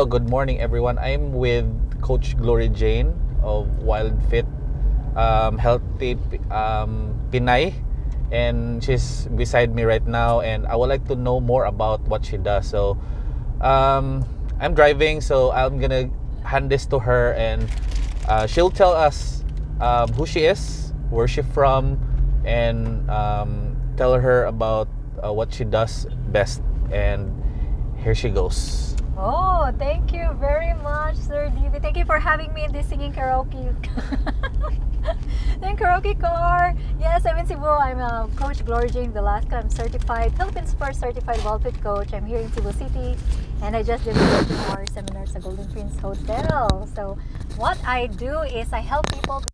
Hello, good morning, everyone. I'm with Coach Glory Jane of Wildfit Healthy Pinay, and she's beside me right now. And I would like to know more about what she does. So, I'm driving, so I'm gonna hand this to her, and she'll tell us who she is, where she's from, and tell her about what she does best. And here she goes. Oh, thank you very much, Sir DB. Thank you for having me in this singing karaoke. Then karaoke car. Yes, I'm in Cebu. I'm Coach Glory Jane Velasco. I'm certified, Philippines first certified Wildfit coach. I'm here in Cebu City, and I just delivered 2-hour seminar at Golden Prince Hotel. So what I do is I help people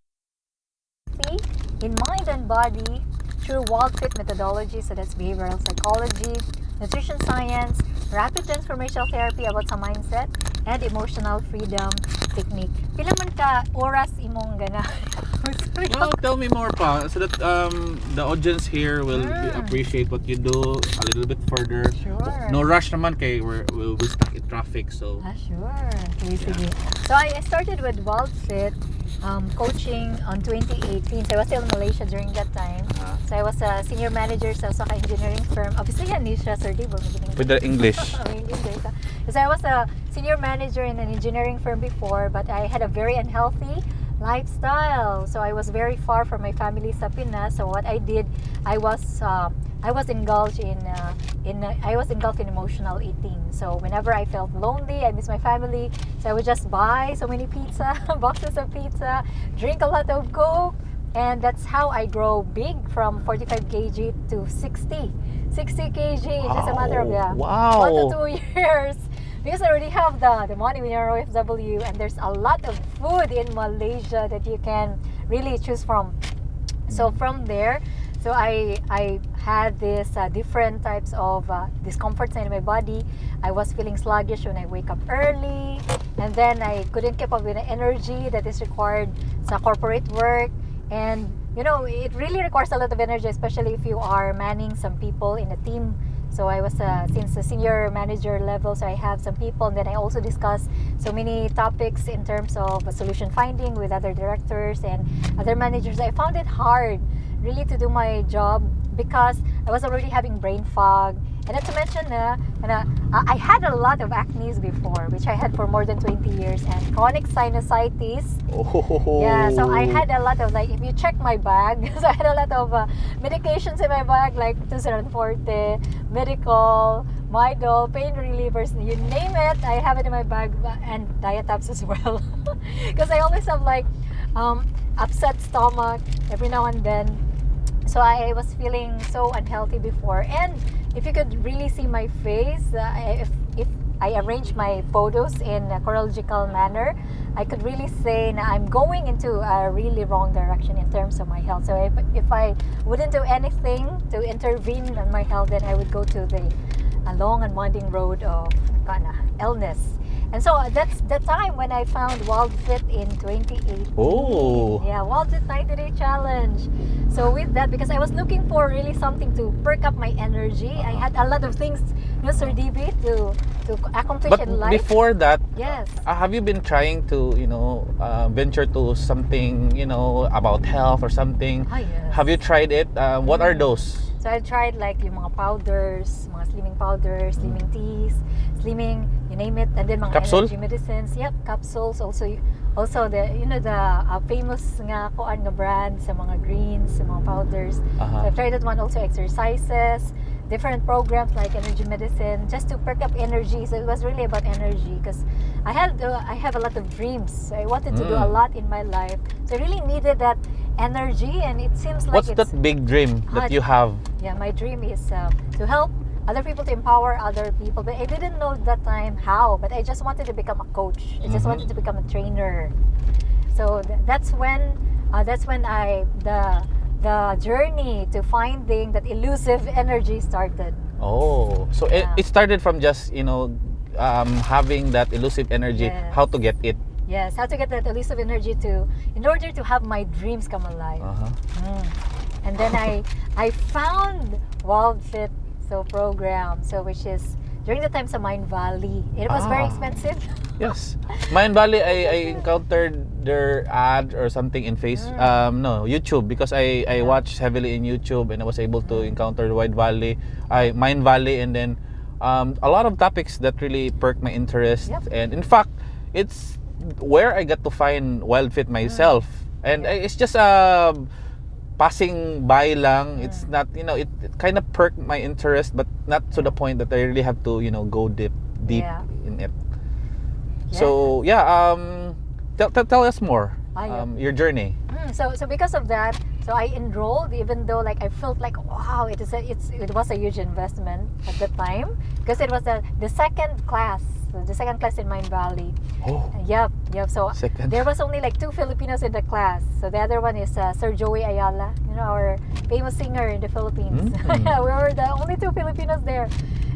be in mind and body through Wildfit methodology. So that's behavioral psychology, nutrition science, rapid transformational therapy about sa mindset, and emotional freedom technique. Pila man ka oras imong gana? Well, tell me more pa, so that the audience here will appreciate what you do a little bit further. Sure. No rush naman kay we'll be stuck in traffic, so. Sure. Okay, sige. So I started with Wildfit coaching on 2018. So I was still in Malaysia during that time. So I was a senior manager sa Osaka engineering firm. Obviously, yan ni siya, Sir Dave. With the English. Because I was a senior manager in an engineering firm before, but I had a very unhealthy lifestyle. So I was very far from my family sa Pinas. So what I did, I was engulfed in emotional eating. So whenever I felt lonely, I miss my family, so I would just buy so many pizza, boxes of pizza, drink a lot of Coke, and that's how I grow big from 45 kg to 60 kg in just a matter of 1 to 2 years. Because I already have the money in ROFW, and there's a lot of food in Malaysia that you can really choose from. So from there, so I had this different types of discomforts in my body. I was feeling sluggish when I wake up early, and then I couldn't keep up with the energy that is required sa corporate work. And you know, it really requires a lot of energy, especially if you are manning some people in a team. So I was since the senior manager level, so I have some people, and then I also discuss so many topics in terms of solution finding with other directors and other managers. I found it hard really to do my job because I was already having brain fog. And not to mention, I had a lot of acne before, which I had for more than 20 years, and chronic sinusitis. Oh. Yeah, so I had a lot of, like, if you check my bag, so I had a lot of medications in my bag, like Forte, medical, Midol, pain relievers, you name it, I have it in my bag, and diet-ups as well. Because I always have like upset stomach every now and then. So I was feeling so unhealthy before, and if you could really see my face, if I arrange my photos in a chronological manner, I could really say na I'm going into a really wrong direction in terms of my health. So if I wouldn't do anything to intervene on my health, then I would go to the long and winding road of illness. And so that's the time when I found Wildfit in 2018. Oh. Yeah, Wildfit 90-day challenge. So with that, because I was looking for really something to perk up my energy, I had a lot of things, Sir DB, to accomplish in life. But before that, yes, have you been trying to, venture to something, about health or something? Yes. Have you tried it? What are those? So I tried like yung mga powders, mga slimming powders, slimming teas, slimming, you name it, and then mga Capsule? energy medicines. Yep, capsules. Also the famous nga kuan nga brand sa mga greens, sa mga powders. So I've tried that one. Also exercises, different programs like energy medicine, just to perk up energy. So it was really about energy because I have a lot of dreams. I wanted to do a lot in my life. So I really needed that energy, and it seems like What's that big dream that you have? Yeah, my dream is to help other people, to empower other people. But I didn't know that time how, but I just wanted to become a coach. I just wanted to become a trainer. So that's when the journey to finding that elusive energy started. Oh, so it started from just having that elusive energy. Yes. How to get it? Yes, how to get that elusive energy in order to have my dreams come alive. And then I found Wildfit program, which is during the time sa Mine Valley. It was very expensive. Yes. Mayan Valley, I encountered their ad or something in YouTube, because I watched heavily in YouTube, and I was able to encounter Mayan Valley, and then a lot of topics that really perked my interest. Yep. And in fact, it's where I got to find Wildfit myself. And it's just passing by lang. It's not, it kind of perked my interest, but not to the point that I really have to, go deep in it. Yeah. So tell us more your journey. So because of that, so I enrolled, even though like I felt like wow, it was a huge investment at the time, because it was the second class in Mine Valley. Oh. Yep. So Second. there was only like 2 Filipinos in the class. So the other one is Sir Joey Ayala, our famous singer in the Philippines. Yeah, we were the only 2 Filipinos there,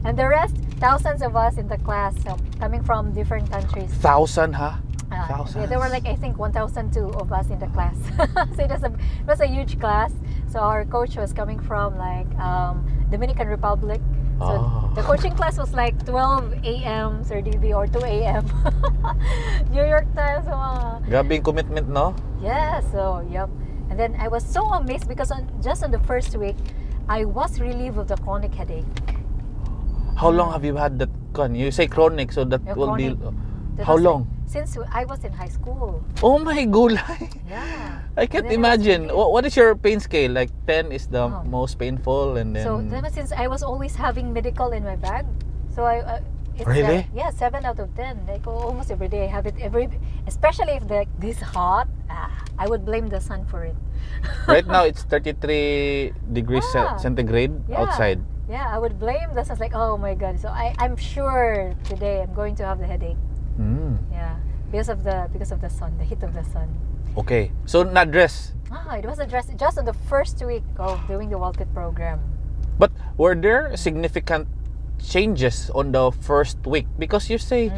and the rest, thousands of us in the class, so coming from different countries. 1,000, huh? Yeah, there were like I think 1,002 of us in the class. So it was a huge class. So our coach was coming from like Dominican Republic. So the coaching class was like 12 a.m. Sir DB, or 2 a.m. New York time. So, Grabe yung commitment, no? yeah, so yep. And then I was so amazed because just on the first week, I was relieved of the chronic headache. How long have you had that? You say chronic, so that will Chronic. be... How long? Since I was in high school. Oh my gulay! Yeah. I can't And then I was imagine. relieved. What is your pain scale? Like 10 is the most painful, and then... So since I was always having medical in my bag, so it's Really? 7 out of 10. Like almost every day I have it especially if this hot. I would blame the sun for it. Right now it's 33 degrees centigrade outside. Yeah, I would blame the sun. It's like, oh my god. So I'm sure today I'm going to have the headache. Yeah, because of the sun, the heat of the sun. Okay, so not dress. It was addressed just on the first week of doing the Wildfit program. But were there significant changes on the first week? Because you say,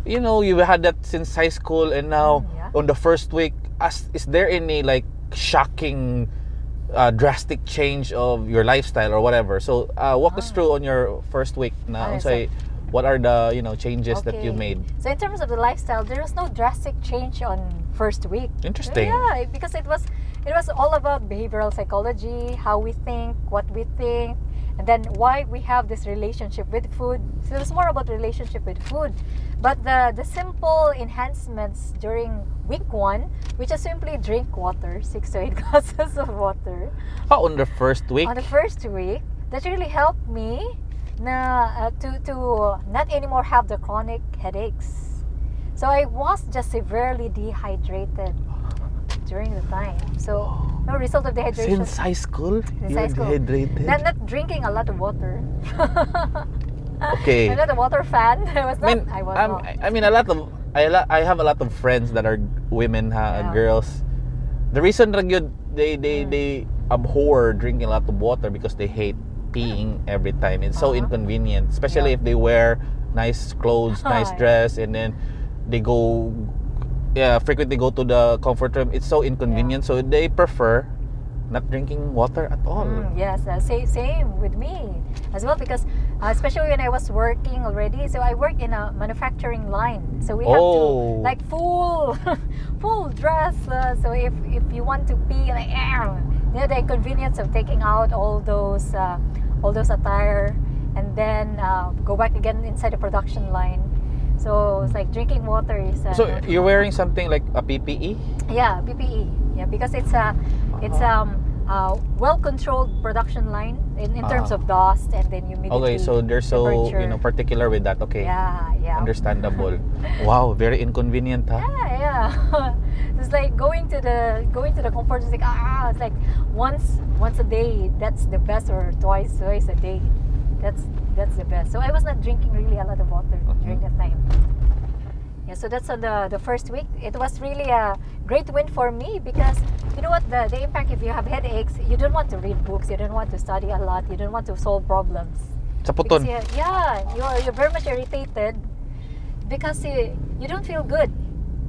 you had that since high school, and now on the first week, is there any like shocking, drastic change of your lifestyle or whatever? So walk us through on your first week. Now, what are the changes that you made? So in terms of the lifestyle, there was no drastic change on first week. Interesting. Yeah, because it was all about behavioral psychology, how we think, what we think, and then why we have this relationship with food. So it was more about relationship with food. But the simple enhancements during week 1, which is simply drink water, 6 to 8 glasses of water. Oh, on the first week? On the first week, that really helped me to not anymore have the chronic headaches. So I was just severely dehydrated during the time. So no result of dehydration. Since high school? Since you high were school. dehydrated? Not drinking a lot of water. Okay. I'm not a water fan. I was not. I have a lot of friends that are women, girls. The reason they abhor drinking a lot of water because they hate peeing every time. It's so inconvenient, especially if they wear nice clothes, nice dress, and then they frequently go to the comfort room. It's so inconvenient, so they prefer not drinking water at all. Yes, same with me as well, because especially when I was working already. So I work in a manufacturing line, so we have to like full dress. So if you want to pee, like the inconvenience of taking out all those attire and then go back again inside the production line. So it's like drinking water is. So you're wearing something like a PPE? Yeah, PPE. Yeah, because it's a well-controlled production line in terms of dust and then humidity. Okay, so they're so particular with that. Okay. Yeah. Understandable. Wow, very inconvenient, huh? Yeah. It's like going to the comfort. It's like it's like once a day. That's the best, or twice a day. That's the best. So I was not drinking really a lot of water during that time. Yeah, so that's on the first week. It was really a great win for me, because you know what, the impact if you have headaches, you don't want to read books, you don't want to study a lot, you don't want to solve problems. Sa puton. You're very much irritated because you don't feel good.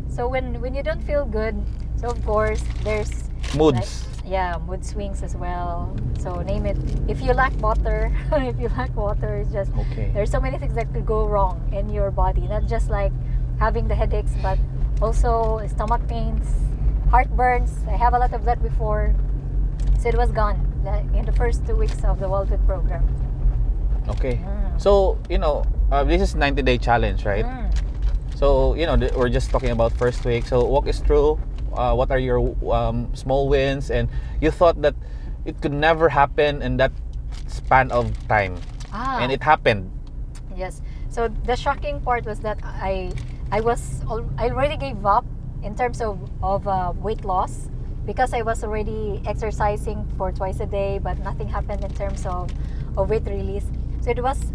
So when you don't feel good, so of course there's moods. Yeah, mood swings as well. So name it. If you lack water, if you lack water, it's just Okay. there's so many things that could go wrong in your body. Not just like having the headaches, but also stomach pains, heartburns. I have a lot of that before, so it was gone in the first 2 weeks of the Wildfit program. Okay. So, this is 90-day challenge, right? So, we're just talking about first week. So, walk us through what are your small wins, and you thought that it could never happen in that span of time. And it happened. Yes. So the shocking part was that I already gave up in terms of weight loss because I was already exercising for twice a day, but nothing happened in terms of weight release. So it was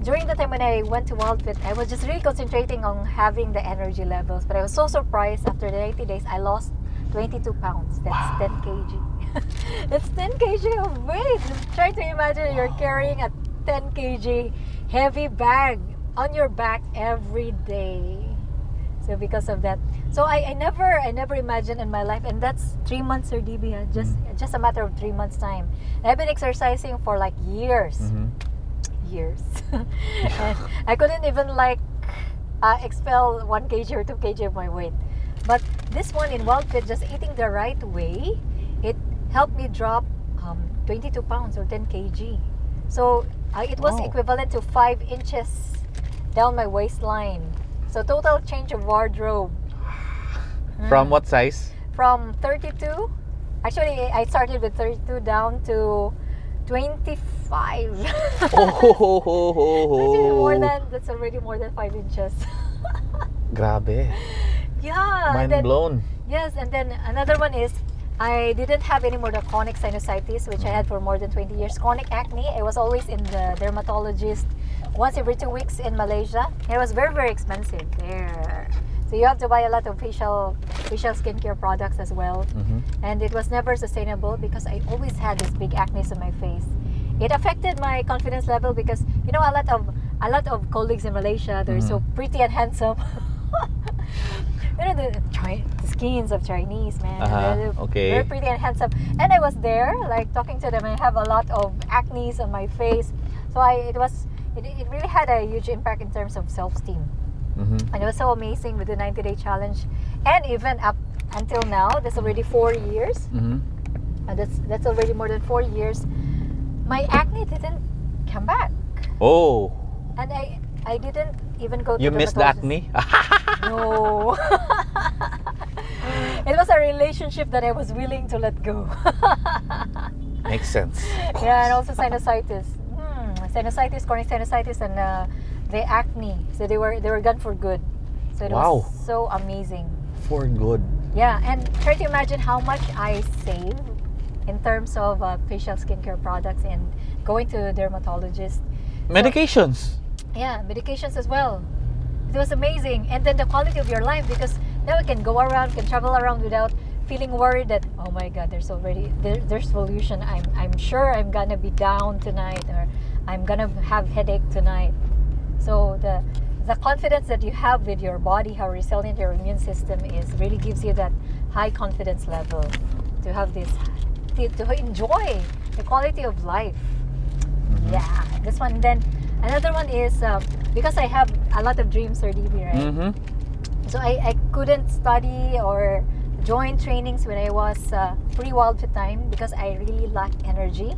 during the time when I went to Wildfit, I was just really concentrating on having the energy levels. But I was so surprised after the 90 days, I lost 22 pounds. That's 10 kg. That's 10 kg of weight. Try to imagine you're carrying a 10 kg heavy bag on your back every day. So because of that, so I never imagined in my life, and that's 3 months, Sir DB, just a matter of 3 months time. And I've been exercising for like years. Years. And I couldn't even expel 1 kg or 2 kg of my weight. But this one in Wildfit, just eating the right way, it helped me drop 22 pounds or 10 kg. So it was equivalent to 5 inches down my waistline. So total change of wardrobe. From what size? From 32. Actually, I started with 32 down to 25. That's already more than 5 inches. Grabe. Yeah. Mind blown. Yes, and then another one is I didn't have any more the chronic sinusitis, which I had for more than 20 years. Chronic acne, I was always in the dermatologist once every 2 weeks in Malaysia. It was very, very expensive there. So you have to buy a lot of facial skincare products as well. And it was never sustainable because I always had this big acne on my face. It affected my confidence level because a lot of colleagues in Malaysia, they're so pretty and handsome. The skins of Chinese, man. They're very pretty and handsome. And I was there, like talking to them, and I have a lot of acne on my face. So it really had a huge impact in terms of self-esteem. And it was so amazing with the 90-day challenge. And even up until now, that's already 4 years. And that's already more than 4 years. My acne didn't come back. Oh. And I didn't even go to You missed the acne? No. It was a relationship that I was willing to let go. Makes sense. Yeah, and also sinusitis. Sinusitis, chronic sinusitis, and the acne. So they were gone for good. So it was so amazing. For good. Yeah, and try to imagine how much I saved in terms of facial skincare products and going to a dermatologist. Medications. Yeah, medications as well. It was amazing. And then the quality of your life, because now we can go around, can travel around without feeling worried that, oh my God, there's pollution. I'm sure I'm gonna be down tonight, or I'm gonna have headache tonight. So the confidence that you have with your body, how resilient your immune system is, really gives you that high confidence level to have this, to enjoy the quality of life. Yeah, this one. Then another one is because I have a lot of dreams, Sir DB, right? So I couldn't study or join trainings when I was pre-Wildfit time because I really lacked energy.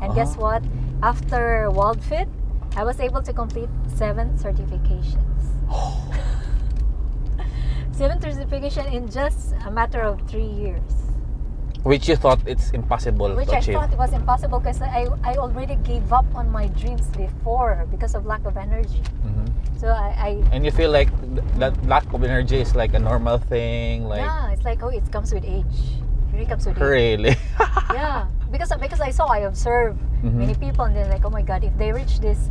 And guess what? After Wildfit, I was able to complete 7 certifications. 7 certifications in just a matter of 3 years. Which you thought it's impossible Which to I achieve. thought it was impossible because I already gave up on my dreams before because of lack of energy. So I And you feel like that lack of energy is like a normal thing, like yeah, it's like it comes with age. It really comes with age. really. Yeah, because I observe many people, and they're like, oh my God, if they reach this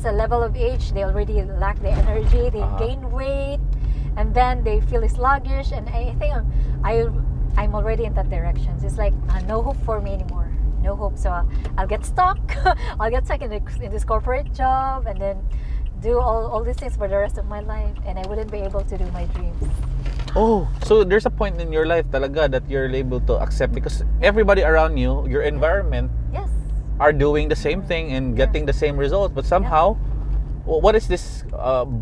level of age, they already lack the energy, they gain weight, and then they feel sluggish. And I think I'm already in that direction. It's like no hope for me anymore. No hope. So I'll get stuck. I'll get stuck in this corporate job, and then do all these things for the rest of my life, and I wouldn't be able to do my dreams. Oh, so there's a point in your life talaga that you're able to accept because everybody around you, your environment, Yes. are doing the same thing and getting the same results. But somehow, what is this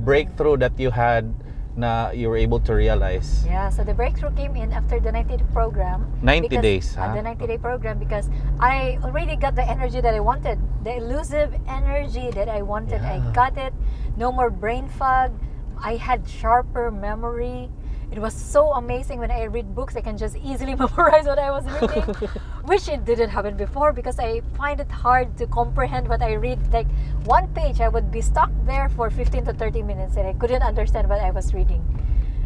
breakthrough that you had na you were able to realize? Yeah, so the breakthrough came in after the 90-day program. 90 days, huh? The 90-day program, because I already got the energy that I wanted. The elusive energy that I wanted. I Yeah. got it. No more brain fog. I had sharper memory. It was so amazing when I read books. I can just easily memorize what I was reading, which it didn't happen before because I find it hard to comprehend what I read. Like one page, I would be stuck there for 15 to 30 minutes and I couldn't understand what I was reading.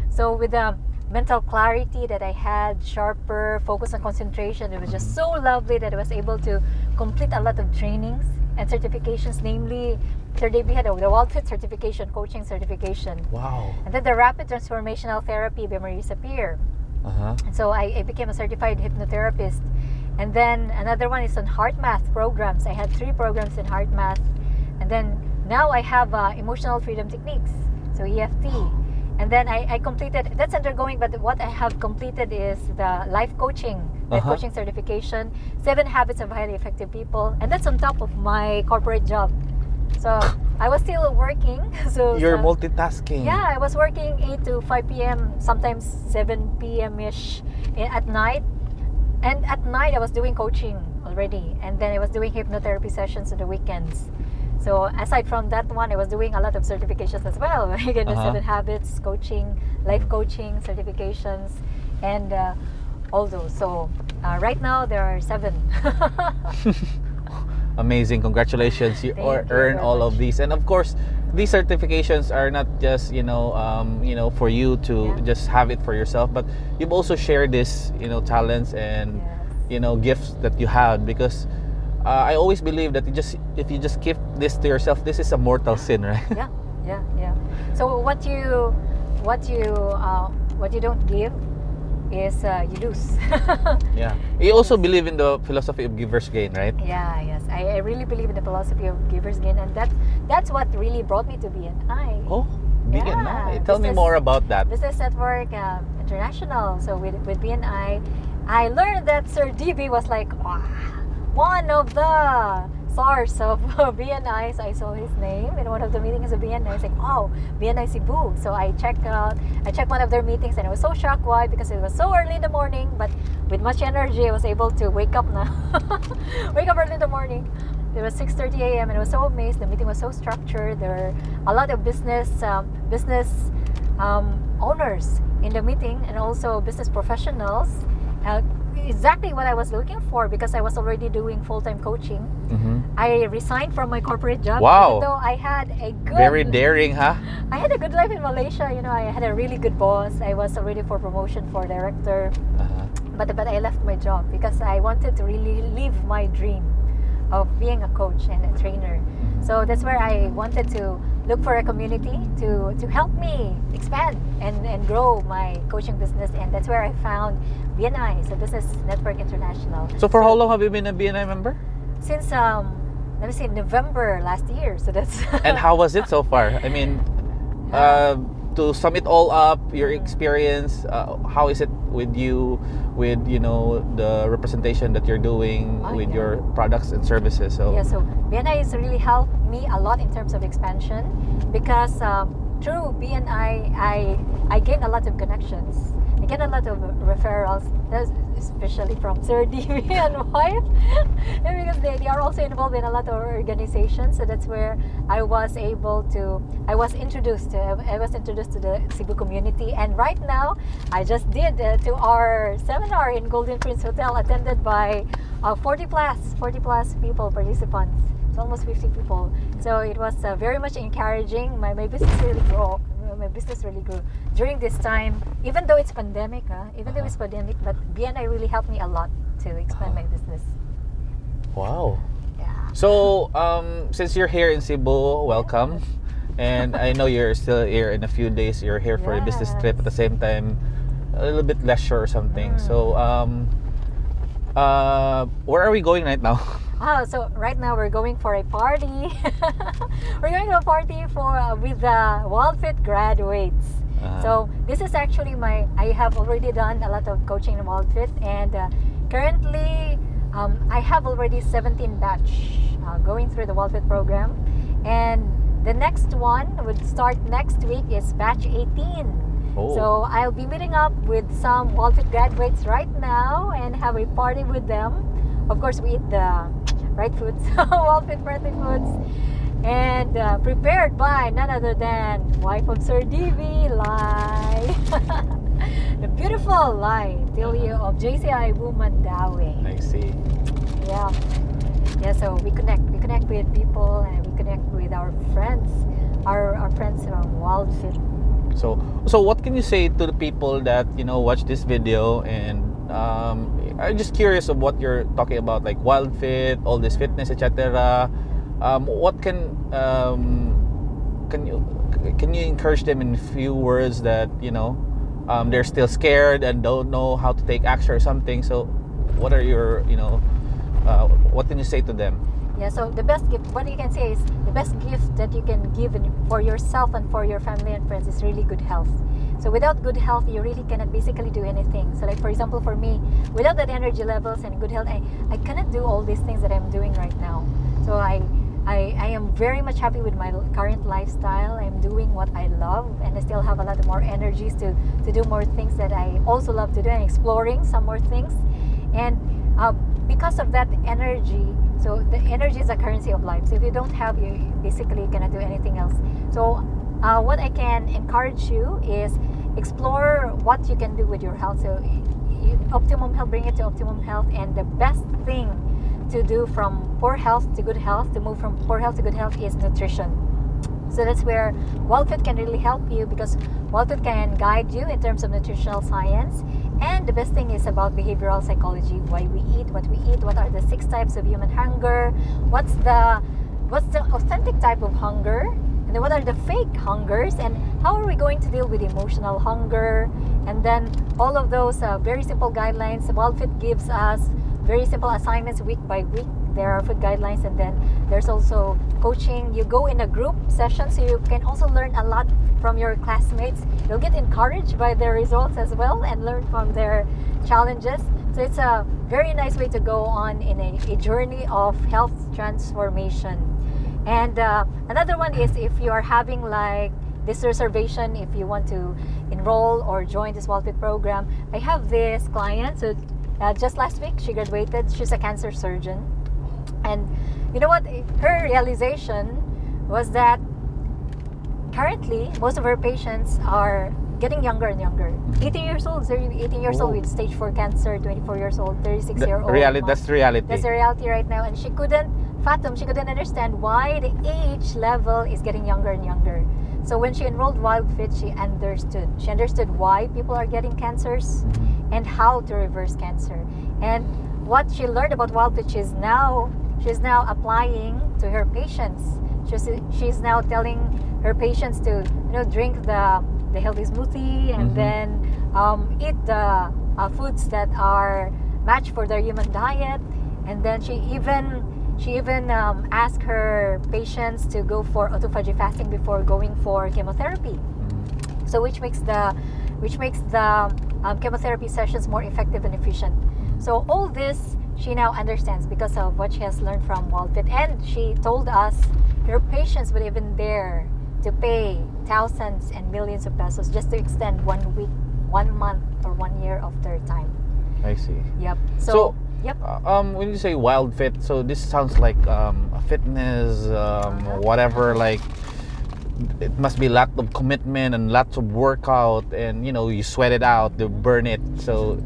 So with the mental clarity that I had, sharper, focus on concentration, it was just so lovely that I was able to complete a lot of trainings and certifications, namely, third day we had the Wildfit certification, coaching certification. Wow. And then the rapid transformational therapy by Marisa Peer. Uh-huh. And so I became a certified hypnotherapist. And then another one is on heart math programs. I had 3 programs in heart math. And then now I have emotional freedom techniques, so EFT. And then I completed, that's undergoing, but what I have completed is the life coaching certification, 7 habits of highly effective people. And that's on top of my corporate job. So I was still working. So You're multitasking. yeah, I was working 8 to 5 p.m., sometimes 7 p.m.-ish at night. And at night, I was doing coaching already. And then I was doing hypnotherapy sessions on the weekends. So aside from that one, I was doing a lot of certifications as well. Again, the 7 habits, coaching, life coaching, certifications, and all those. So right now, there are 7. Amazing. Congratulations. You Thank you earn very all much. of these. And of course, these certifications are not just, for you to just have it for yourself, but you've also shared this, talents and, gifts that you had because I always believe that if you just keep this to yourself, this is a mortal sin, right? Yeah. So what you don't give is you lose. Yeah. You also believe in the philosophy of giver's gain, right? Yeah, yes. I really believe in the philosophy of giver's gain, and that's what really brought me to BNI. Oh, BNI. Tell me more about that. Business Network International. So with BNI, I learned that Sir DB was like one of the stars of BNI. So I saw his name in one of the meetings of BNI. I was like, oh, BNI Cebu. So I checked one of their meetings and I was so shocked. Why? Because it was so early in the morning, but with much energy, I was able to wake up early in the morning. It was 6:30 a.m. and I was so amazed. The meeting was so structured. There were a lot of business owners in the meeting and also business professionals. Exactly what I was looking for because I was already doing full-time coaching. I resigned from my corporate job. Wow. Even though I had a good... Very daring, huh? I had a good life in Malaysia. I had a really good boss. I was already for promotion for director. But I left my job because I wanted to really live my dream of being a coach and a trainer. So that's where I wanted to look for a community to help me expand and grow my coaching business. And that's where I found BNI, so Business Network International. So for how long have you been a BNI member? Since November last year. So that's And how was it so far? I mean, to sum it all up, your experience, how is it with you, with the representation that you're doing with your products and services? So BNI has really helped me a lot in terms of expansion because through BNI I gained a lot of connections. I get a lot of referrals, especially from Sir DV and wife, because they are also involved in a lot of organizations. So that's where I was introduced to the Cebu community. And right now, I just did to our seminar in Golden Prince Hotel, attended by 40 plus people, participants. It's almost 50 people. So it was very much encouraging. My business really grew. My business really grew during this time, even though it's pandemic, but BNI really helped me a lot to expand my business. Wow. Yeah. So, since you're here in Cebu, welcome. And I know you're still here in a few days. You're here for a business trip at the same time, a little bit leisure or something. So, where are we going right now? So right now we're going for a party. We're going to a party with the Wildfit graduates. So this is actually I have already done a lot of coaching in Wildfit, and currently I have already 17 batch going through the Wildfit program, and the next one would start next week is batch 18. Oh. So I'll be meeting up with some Wildfit graduates right now and have a party with them. Of course, we eat the right foods, Wildfit birthday foods, and prepared by none other than wife of Sir DV, Lai. The beautiful Lai, Tilio of JCI Woman Dawe. I see. Yeah. Yeah, so we connect with people, and we connect with our friends, our friends from Wildfit. So what can you say to the people that watch this video and I'm just curious of what you're talking about, like Wildfit, all this fitness, etc. What can you encourage them in a few words that they're still scared and don't know how to take action or something? So what are your what can you say to them? Yeah, so the best gift, what you can say is the best gift that you can give for yourself and for your family and friends is really good health. So without good health, you really cannot basically do anything. So like for example, for me, without that energy levels and good health, I cannot do all these things that I'm doing right now. So I am very much happy with my current lifestyle. I'm doing what I love, and I still have a lot of more energies to do more things that I also love to do, and exploring some more things. And because of that energy, so the energy is a currency of life. So if you don't have, you basically cannot do anything else. So what I can encourage you is explore what you can do with your health. So optimum health, bring it to optimum health. And the best thing to do from poor health to good health, to move from poor health to good health, is nutrition. So that's where Wildfit can really help you, because Wildfit can guide you in terms of nutritional science. And the best thing is about behavioral psychology, why we eat, what are the 6 types of human hunger, what's the authentic type of hunger, and then what are the fake hungers, and how are we going to deal with emotional hunger, and then all of those very simple guidelines. Wildfit gives us very simple assignments week by week. There are food guidelines, and then there's also coaching. You go in a group session, so you can also learn a lot from your classmates. You'll get encouraged by their results as well and learn from their challenges. So it's a very nice way to go on in a journey of health transformation. And another one is, if you are having like this reservation, if you want to enroll or join this Wildfit program, I have this client. So just last week she graduated. She's a cancer surgeon, and you know what, her realization was that currently most of her patients are getting younger and younger. 18 years old, 18 years old with stage 4 cancer, 24 years old, 36-year-old. That's reality. That's the reality right now. And she couldn't understand why the age level is getting younger and younger. So when she enrolled Wildfit, she understood why people are getting cancers and how to reverse cancer. And what she learned about Wildfit, she's now applying to her patients. She's now telling her patients to drink the healthy smoothie, and then eat the foods that are matched for their human diet. And then she even asked her patients to go for autophagy fasting before going for chemotherapy. So which makes the chemotherapy sessions more effective and efficient. So all this she now understands because of what she has learned from Wildfit. And she told us her patients would even dare to pay thousands and millions of pesos just to extend 1 week, 1 month, or 1 year of their time. I see. Yep. Yep. When you say Wildfit, so this sounds like a fitness, whatever. Like it must be lots of commitment and lots of workout, and you sweat it out, to burn it. So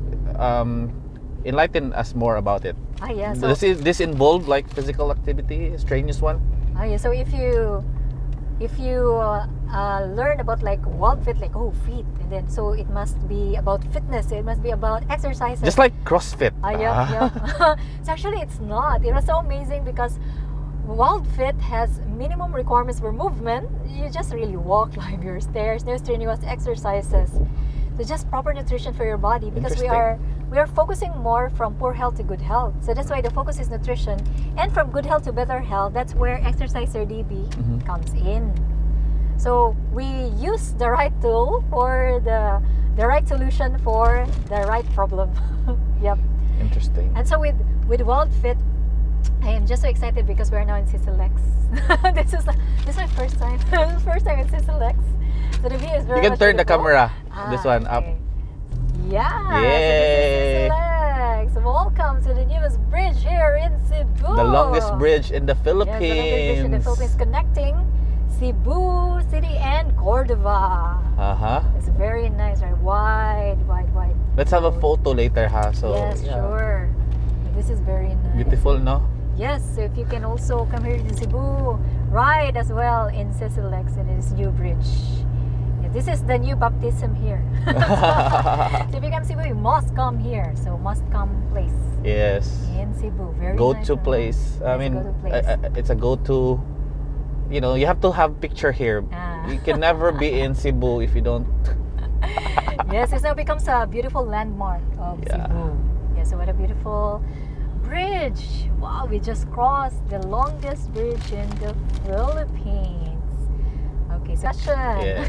enlighten us more about it. Yeah. So Does this involve like physical activity, strenuous one? yeah. So if you learn about like Wildfit, like feet, and then so it must be about fitness. It must be about exercises. Just like CrossFit. Yeah. So actually, it's not. It was so amazing because Wildfit has minimum requirements for movement. You just really walk, climb your stairs, no strenuous exercises. So just proper nutrition for your body, because we are focusing more from poor health to good health. So that's why the focus is nutrition, and from good health to better health. That's where exercise or DB comes in. So we use the right tool for the right solution for the right problem. Yep. Interesting. And so with Wildfit, I am just so excited because we're now in Sissilex. This is my first time. First time in Sissilex. So the view is very You can much turn the beautiful. camera. This one up. Okay. Yeah. Yay. So this is Sissilex. Welcome to the newest bridge here in Cebu. The longest bridge in the Philippines. Yes, the longest bridge in the Philippines connecting Cebu City and Cordova. It's very nice, right? Wide. Let's have a photo later, ha? So, yes, yeah. Sure. This is very nice. Beautiful, no? Yes, so if you can also come here to Cebu, ride as well in Sissilex in this new bridge. Yeah, this is the new baptism here. So if you come to Cebu, you must come here. So must come place Yes. in Cebu. Very Go nice. to place. I Yes, mean, go to place. it's a go-to. You know, you have to have picture here. You can never be in Cebu if you don't. Yes, it now becomes a beautiful landmark of Cebu. Yeah, so what a beautiful bridge. Wow, we just crossed the longest bridge in the Philippines. Okay, so Yes.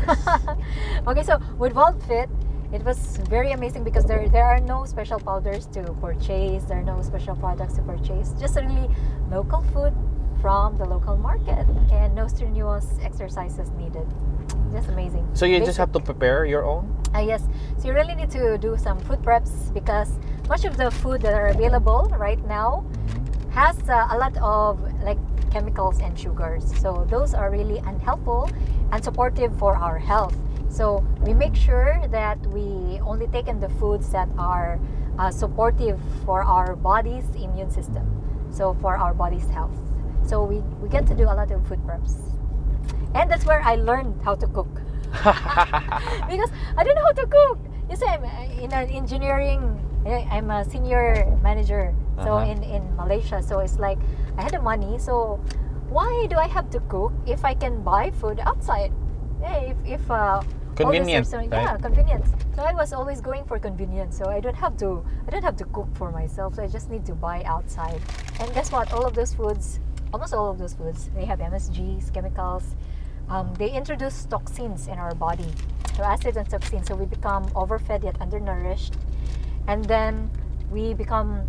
okay, so with Wildfit, it was very amazing because there are no special powders to purchase, there are no special products to purchase, just really local food from the local market and no strenuous exercises needed. Just amazing. So you Basic. just have to prepare your own? Yes, so you really need to do some food preps because much of the food that are available right now has a lot of like chemicals and sugars. So those are really unhelpful and supportive for our health. So we make sure that we only take in the foods that are supportive for our body's immune system. So for our body's health. So we get to do a lot of food preps. And that's where I learned how to cook. Because I don't know how to cook. You see, I'm in an engineering, I'm a senior manager. So in Malaysia, so it's like I had the money. So why do I have to cook if I can buy food outside? Yeah, if Convenience, right? right? Yeah, convenience. So I was always going for convenience. So I don't have to cook for myself. So I just need to buy outside. And guess what? All of those foods, almost all of those foods, they have MSGs, chemicals. They introduce toxins in our body, so acids and toxins. So we become overfed yet undernourished, and then we become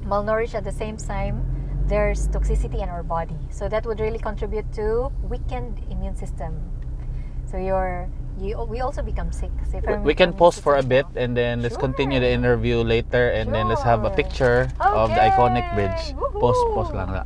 malnourished at the same time. There's toxicity in our body, so that would really contribute to weakened immune system. So we also become sick. So if We can pause for a bit and then let's continue the interview later and then let's have a picture of the iconic bridge. Woohoo! Pause lang.